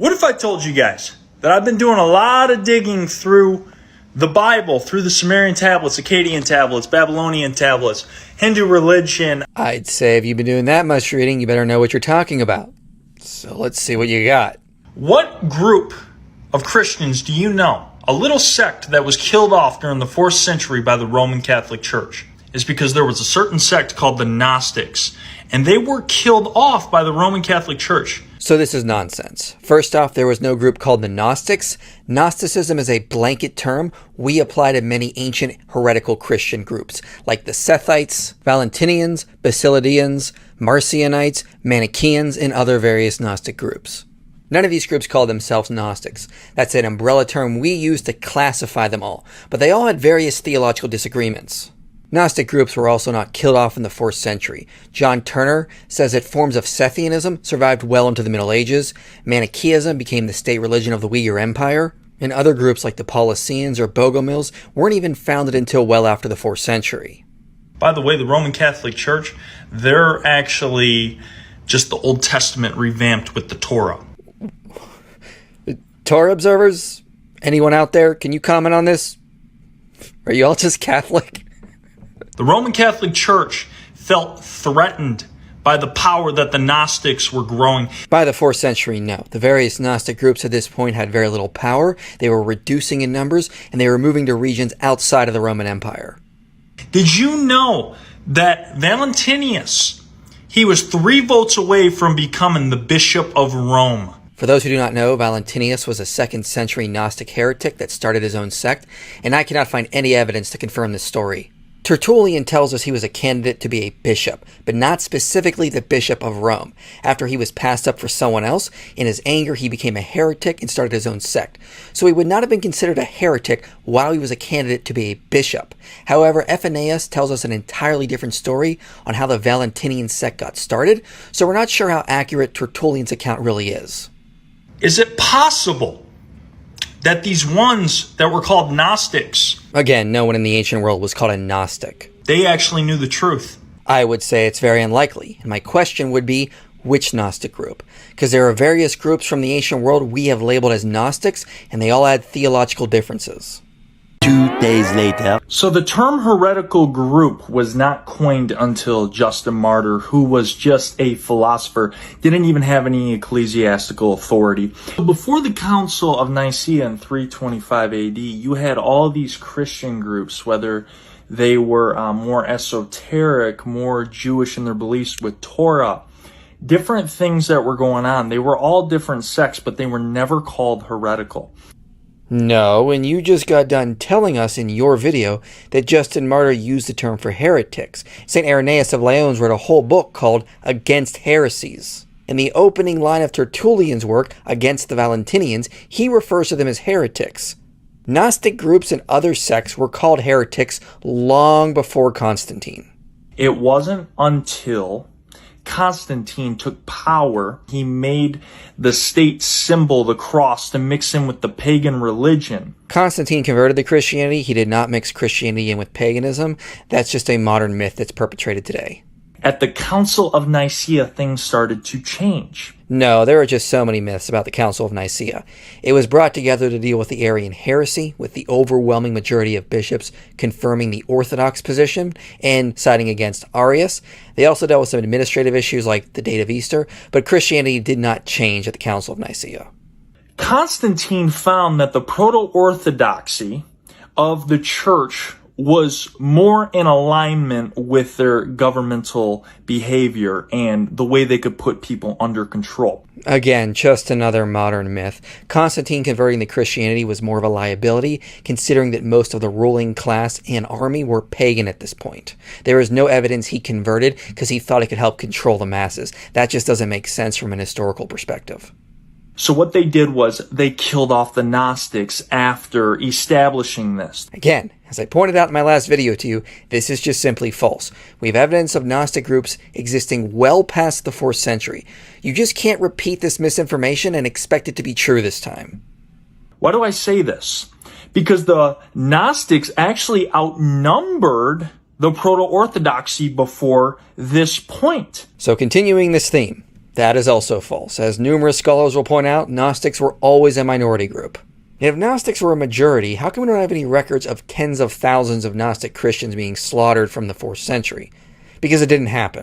What if I told you guys that I've been doing a lot of digging through the Bible, through the Sumerian tablets, Akkadian tablets, Babylonian tablets, Hindu religion? I'd say if you've been doing that much reading, you better know what you're talking about. So let's see what you got. What group of Christians do you know, a little sect that was killed off during the 4th century by the Roman Catholic Church? Is because there was a certain sect called the Gnostics, and they were killed off by the Roman Catholic Church. So this is nonsense. First off, there was no group called the Gnostics. Gnosticism is a blanket term we apply to many ancient heretical Christian groups, like the Sethites, Valentinians, Basilidians, Marcionites, Manichaeans, and other various Gnostic groups. None of these groups call themselves Gnostics. That's an umbrella term we use to classify them all, but they all had various theological disagreements. Gnostic groups were also not killed off in the 4th century. John Turner says that forms of Sethianism survived well into the Middle Ages, Manichaeism became the state religion of the Uyghur Empire, and other groups like the Paulicians or Bogomils weren't even founded until well after the 4th century. By the way, the Roman Catholic Church, they're actually just the Old Testament revamped with the Torah. Torah observers? Anyone out there? Can you comment on this? Are you all just Catholic? The Roman Catholic Church felt threatened by the power that the Gnostics were growing. By the 4th century, no. The various Gnostic groups at this point had very little power, they were reducing in numbers, and they were moving to regions outside of the Roman Empire. Did you know that Valentinius, he was 3 votes away from becoming the Bishop of Rome? For those who do not know, Valentinius was a 2nd century Gnostic heretic that started his own sect, and I cannot find any evidence to confirm this story. Tertullian tells us he was a candidate to be a bishop, but not specifically the Bishop of Rome. After he was passed up for someone else, in his anger he became a heretic and started his own sect. So he would not have been considered a heretic while he was a candidate to be a bishop. However, Irenaeus tells us an entirely different story on how the Valentinian sect got started, so we're not sure how accurate Tertullian's account really is. Is it possible that these ones that were called Gnostics, again, no one in the ancient world was called a Gnostic, they actually knew the truth? I would say it's very unlikely. And my question would be, which Gnostic group? Because there are various groups from the ancient world we have labeled as Gnostics, and they all had theological differences. 2 days later. So the term heretical group was not coined until Justin Martyr, who was just a philosopher, didn't even have any ecclesiastical authority. Before the Council of Nicaea in 325 AD, you had all these Christian groups, whether they were more esoteric, more Jewish in their beliefs with Torah, different things that were going on. They were all different sects, but they were never called heretical. No, and you just got done telling us in your video that Justin Martyr used the term for heretics. St. Irenaeus of Lyons wrote a whole book called Against Heresies. In the opening line of Tertullian's work, Against the Valentinians, he refers to them as heretics. Gnostic groups and other sects were called heretics long before Constantine. It wasn't until Constantine took power, he made the state symbol, the cross, to mix in with the pagan religion. Constantine converted to Christianity. He did not mix Christianity in with paganism. That's just a modern myth that's perpetrated today. At the Council of Nicaea, things started to change. No, there are just so many myths about the Council of Nicaea. It was brought together to deal with the Arian heresy, with the overwhelming majority of bishops confirming the Orthodox position and siding against Arius. They also dealt with some administrative issues like the date of Easter, but Christianity did not change at the Council of Nicaea. Constantine found that the proto-orthodoxy of the church was more in alignment with their governmental behavior and the way they could put people under control. Again, just another modern myth. Constantine converting to Christianity was more of a liability, considering that most of the ruling class and army were pagan at this point. There is no evidence he converted because he thought it could help control the masses. That just doesn't make sense from an historical perspective. So what they did was they killed off the Gnostics after establishing this. Again, as I pointed out in my last video to you, this is just simply false. We have evidence of Gnostic groups existing well past the 4th century. You just can't repeat this misinformation and expect it to be true this time. Why do I say this? Because the Gnostics actually outnumbered the proto-orthodoxy before this point. So continuing this theme, That is also false. As numerous scholars will point out, Gnostics were always a minority group. And if Gnostics were a majority, how come we don't have any records of tens of thousands of Gnostic Christians being slaughtered from the 4th century? Because it didn't happen.